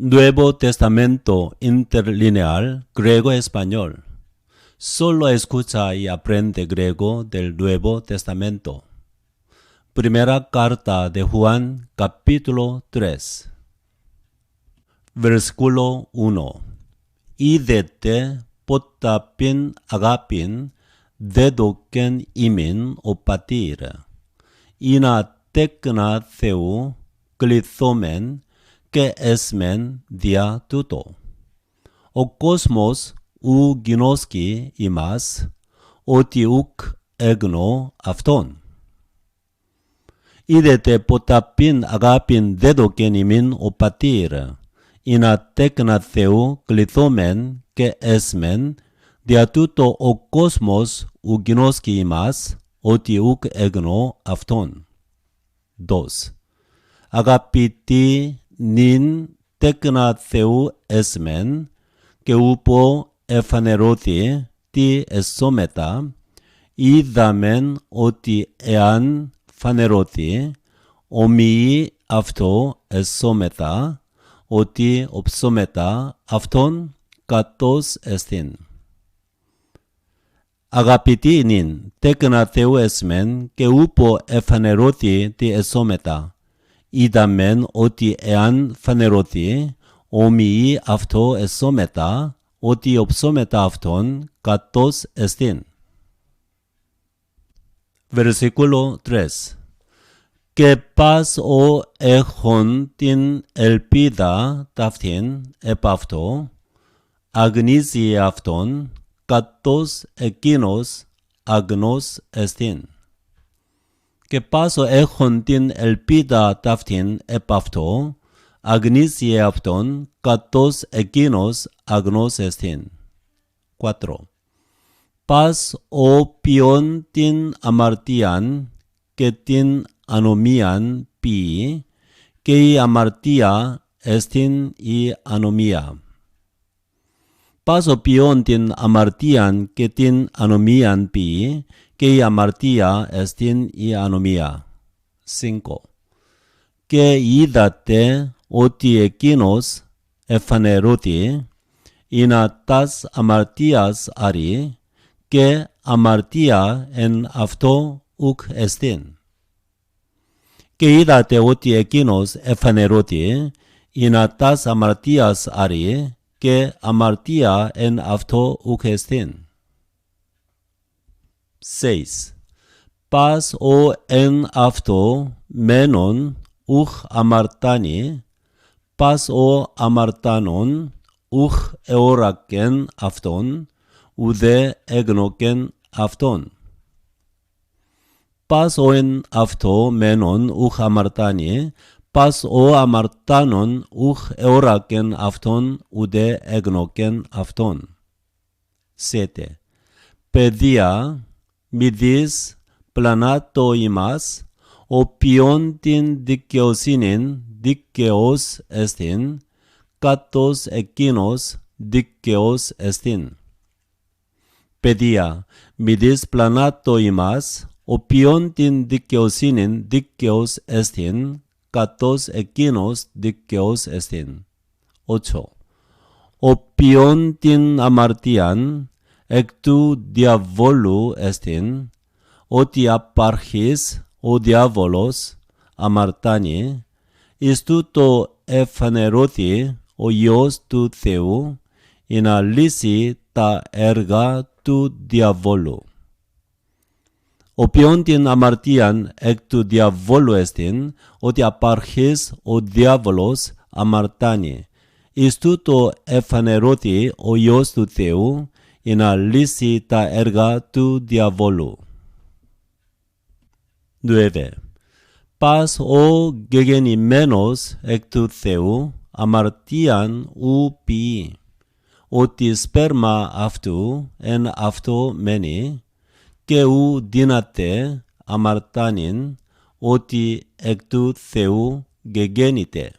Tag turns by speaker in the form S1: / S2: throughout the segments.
S1: Nuevo Testamento Interlineal Griego-Español. Solo escucha y aprende griego del Nuevo Testamento. Primera carta de Juan, capítulo 3. Versículo 1. Idete potapin agapin dedoken imin opatir. Ina tekna theu klithomen que esmen dia tuto. O cosmos u ginoski imas, otiuk egno afton. Idete potapin agapin dedokenimin opatir, ina tekna theu klithomen que esmen dia tuto o cosmos u ginoski imas, otiuk egno afton. 2. Agapiti nin tekna theu esmen, que upo efaneroti ti esometa, idamen oti ean faneroti, omii αυτό esometa, oti opsometa αυτόν κατός εστιν. Αγαπητοί νυν, τέκνα Θεού εσμεν, και ούπο εφανερώθη τη εσώμετα. Είδαμεν ότι εάν φανερώθη, ομοιεί αυτό εσώμετα, ότι οψώμετα αυτόν κατός εστιν. Versículo 3. Και πας ο έχων την ελπίδα ταύτην επ' αυτό, αγνίζει αυτόν, κατός εκείνος αγνός εστιν. Και πάσο έχον την ελπίδα ταύτην επ' αυτό, αγνίζει αυτόν, κατός εκείνος αγνός εστιν. 4. Πας ο ποιον την αμαρτίαν και την ανομίαν ποιεί, και η αμαρτία εστιν η ανομία. Πας ο ποιον την αμαρτίαν και την ανομίαν ποιεί, και η αμαρτία εστιν η ανομία. 5. Και είδατε ότι εκείνος εφανερώθη, ειναι τας αμαρτίας άρη, και αμαρτία εν αυτό ουκ εστιν. Και είδατε ότι εκείνος εφανερώθη, ειναι τας αμαρτίας άρη, και αμαρτία εν αυτό ουκ εστιν. 6. Πας ο εν αυτό μένον ουχ αμαρτάνει, πας ο αμαρτάνον ουχ εώρακεν αυτόν, ουδέ εγνώκεν αυτόν. Πας ο εν αυτό μένον ουχ αμαρτάνει, πας ο αμαρτάνον ουχ εώρακεν αυτόν, ουδέ εγνώκεν αυτόν. 7. Παιδεία, μηδείς πλανάτο ημάς, ο ποιον την δικαιοσύνην δικαιός εστιν, κατός εκείνος δικαιός εστιν. Παιδεία, μηδείς πλανάτο ημάς, ο ποιον την δικαιοσύνην δικαιός εστιν, κατός εκείνος δικαιός εστιν. 8. Ο ποιον την αμαρτίαν εκ του διαβόλου εστιν, ότι απάρχεις ο διάβολος αμαρτάνει, εις τούτο εφανερώθη ο Υιός του Θεού, για να λύσει τα έργα του διαβόλου. Ο ποιον την αμαρτίαν εκ του διαβόλου εστιν, ότι απάρχεις ο διάβολος αμαρτάνει, εις τούτο εφανερώθη ο Υιός του Θεού, για να λύσει τα έργα του διαβόλου. 9. Πας ο γεγεννημένος εκ του Θεού αμαρτίαν ου ποιεί, ότι σπέρμα αυτού εν αυτό μένει, και ου δύναται αμαρτάνειν, ότι εκ του Θεού γεγέννηται.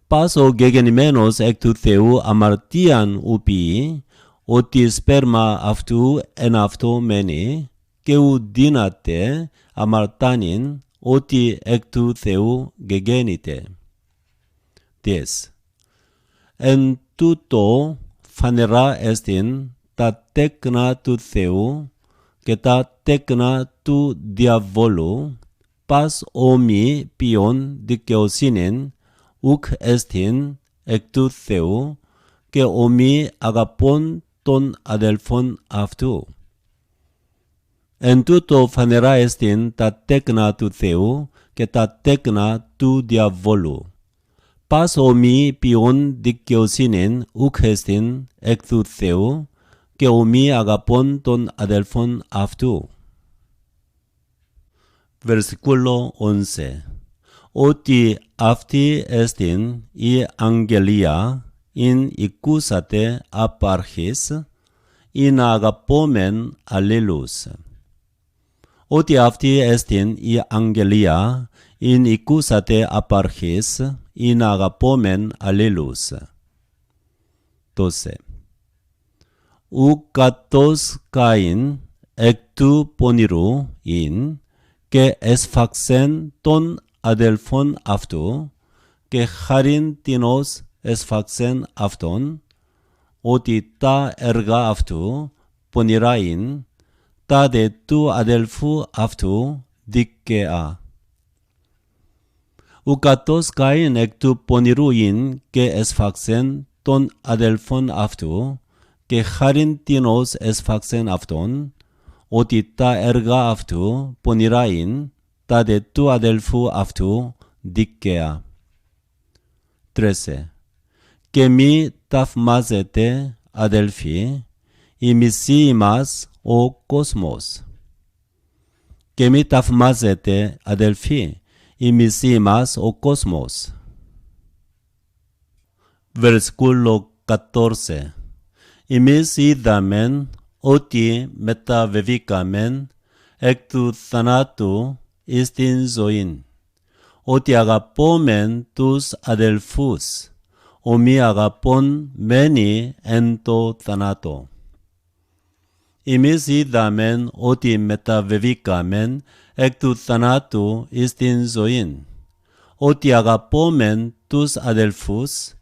S1: Πας ο γεγεννημένος εκ του Θεού αμαρτίαν ου ποιεί, ότι σπέρμα αυτού εν αυτό μένει, και ου δύναται αμαρτάνειν, ότι εκ του Θεού γεγέννηται. 10. En τούτο φανερά εστιν τα τέκνα του Θεού και τα τέκνα του διαβόλου, πας ομοί ποιον δικαιοσύνην ουκ εστιν εκ του Θεού και ομοί αγαπών των αδελφών αυτού. Εν τούτο φανερά εστιν τα τέκνα του Θεού και τα τέκνα του διαβόλου. Πας ομοί ποιον δικαιοσύνην ουκ εστιν εκ του Θεού και ομοί αγαπών των αδελφών αυτού. Βερσικούλο 11. Ότι αυτή εστιν η αγγελία ειν οικούσατε απ' αρχής, ειν αγαπόμεν αλλήλους. Ότι αυτή εστιν η αγγελία ειν οικούσατε απ' αρχής, ειν αγαπόμεν αλλήλους. 12. Ου κατός Καΐν εκ του πονηρού ειν και εσφάξεν των αδελφών αυτού και χαρintινος εσφάξεν αυτόν, ότι τα έργα αυτού πονηρά ειν, τα δε του αδελφού αυτού δίκαια. Ου κατός Καΐν εκ του πονηρού ειν και εσφάξεν των αδελφών αυτού και χαρintινος εσφάξεν αυτόν, ότι τα έργα αυτού πονηρά ειν, τα δε του αδελφού αυτού δίκαια. 13. Και μη ταυμάζετε, αδελφοί, η μισή ημάς ο κόσμος. Και μη ταυμάζετε, αδελφοί, η μισή ημάς ο κόσμος. Βερσκούλο 14. Εμείς είδαμεν ότι μεταβεβήκαμεν εκ του θανάτου εις την ζωήν, ότι αγαπόμεν τους αδελφούς, ο μη αγαπών μένει εν το θανάτο. Εμείς είδαμεν ότι μεταβεβήκαμεν εκ του θανάτου εις την ζωήν, ότι αγαπόμεν τους αδελφούς,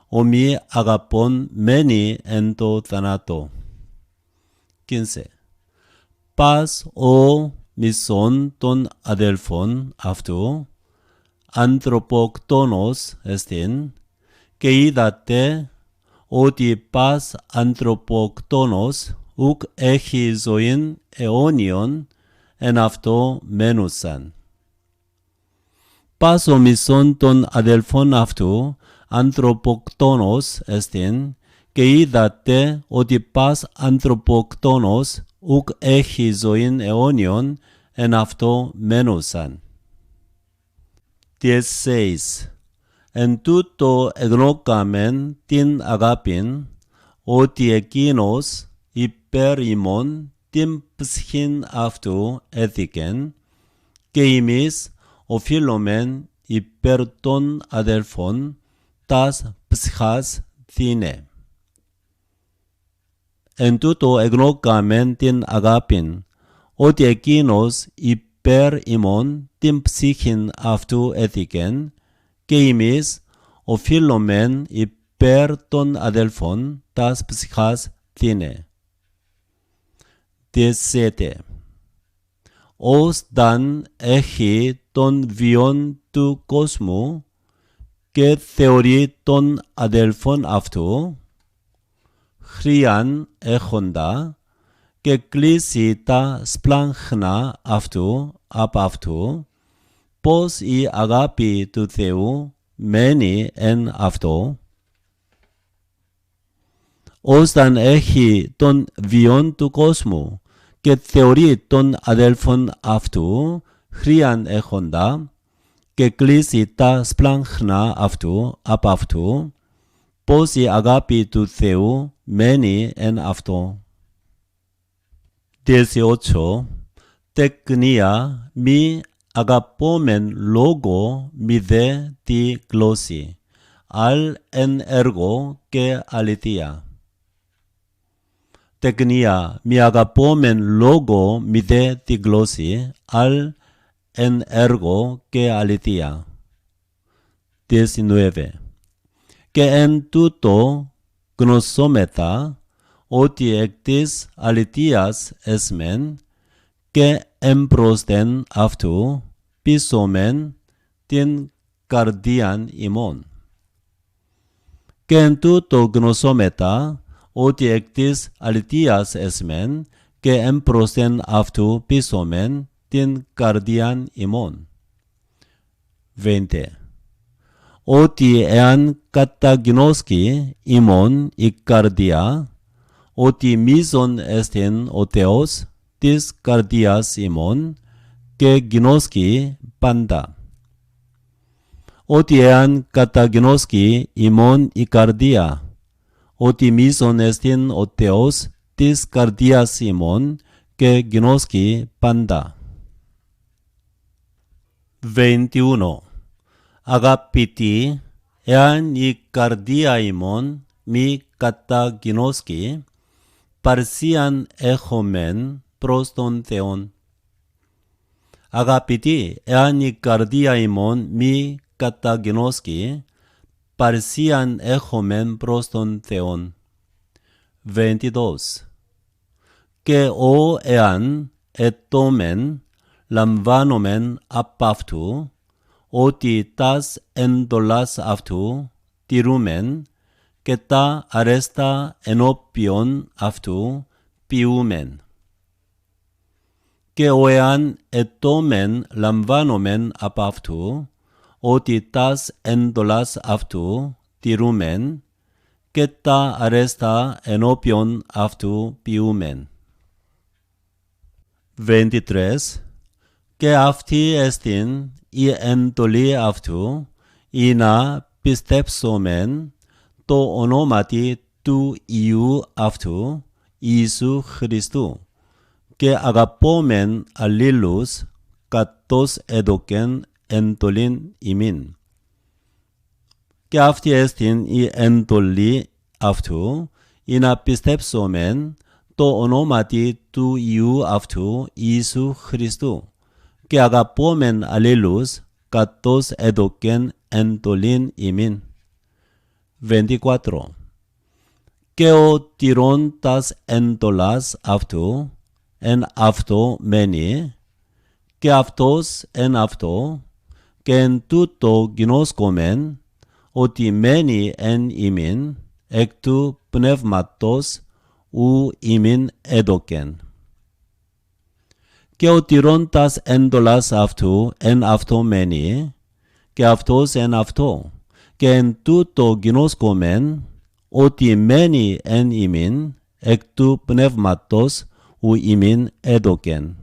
S1: ο μη αγαπών μένει εν το θανάτο. 15. Πας ο μισόν των αδελφών αυτού, ανθρωποκτόνος εστιν, και είδατε ότι πας ανθρωποκτόνος ουκ έχει ζωήν αιώνιον, εν αυτό μένουσαν. Πας ο μισόν των αδελφών αυτού, ανθρωποκτόνος εστιν, και είδατε ότι πας ανθρωποκτόνος ουκ έχει ζωήν αιώνιον, εν αυτό μένουσαν. 16. Εν τούτο εγνώκαμεν την αγάπην, ότι εκείνος υπέρ ημών την ψυχήν αυτού έθηκεν, και εμείς οφείλομεν υπέρ των αδελφών τας ψυχάς θύνε. Εν τούτο εγνώκαμεν την αγάπην, ότι εκείνος υπέρ ημών την ψυχήν αυτού έθηκεν, και εμείς οφείλομεν υπέρ των αδελφών τας ψυχάς θύνε. 17. Ως δαν έχει τον βιόν του κόσμου και θεωρεί των αδελφών αυτού, χρειάν έχοντα, και κλείσει τα σπλάχνα αυτού απ' αυτού, πως η αγάπη του Θεού μένει εν αυτό. Όταν έχει τον βιόν του κόσμου και θεωρεί των αδέλφων αυτού χρειάν έχοντα, και κλείσει τα σπλάχνα αυτού απ' αυτού, πως η αγάπη του Θεού μένει εν αυτό. 18. Τεκνία μη αγαπόμεν λόγο μη δε τη γλώσση, αλ εν έργο και αληθεία. Τεκνία μη αγαπόμεν λόγο μη δε τη γλώσση, αλ εν έργο και αληθεία. 19. que en tuto γνωσόμεθα ότι εκ της αληθείας έσμεν και εμπρόσθεν αυτού πείσομεν την καρδίαν ημών. Και εν τούτο γνωσόμεθα ότι εκ της αληθείας έσμεν και εμπρόσθεν αυτού πείσομεν την καρδίαν ημών. 20. Ότι εάν καταγνώσκει ημών η καρδία, ότι μείζων εστιν ο Θεός της καρδιάς ημών και γνώσκει πάντα. Ότι εάν καταγνώσκει ημών η καρδία, ότι μείζων εστιν ο Θεός της καρδιάς ημών και γνώσκει πάντα. 21. Αγαπητοί, εάν η καρδία ημών μη καταγνώσκει, παρσίαν έχομεν προς τον Θεόν. Αγαπητοί, εάν η καρδία ημών μη καταγνώσκει, παρσίαν έχομεν προς τον Θεόν. 22. Και ο εάν ετόμεν λαμβάνομεν απ' αυτού, ότι τας εντολάς αυτού τηρούμεν και τα αρέστα ενώπιον αυτού ποιούμεν. Και ο εάν ετόμεν λαμβάνομεν απ' αυτού, ότι τας εντολάς αυτού τηρούμεν και τα αρέστα ενώπιον αυτού ποιούμεν. 23. Και αυτή εστιν η εντολή αυτού, ή να πιστέψομεν το ονόματι του Υιού αυτού, Ιησού Χριστού, και αγαπόμεν αλλήλους κατός έδωκεν εντολήν ημίν. Και αυτή εστιν η εντολή αυτού, ή να πιστέψομεν το ονόματι του Υιού αυτού, Ιησού Χριστού, και αγαπόμεν αλλήλους κατός έδωκεν εντολήν ημίν. 24. Και ο τηρών τας εντολάς αυτού εν αυτό μένει, και αυτός εν αυτό, και εν τούτο γινώσκομεν, ότι μένει εν ημίν, εκ του πνεύματος ου ημίν έδωκεν. Και ο τηρών τας εντολάς αυτού εν αυτό μένει, και αυτός εν αυτό, και εν τούτο γινώσκομεν, ότι μένει εν ημίν, εκ του πνεύματος ου ημίν έδωκεν.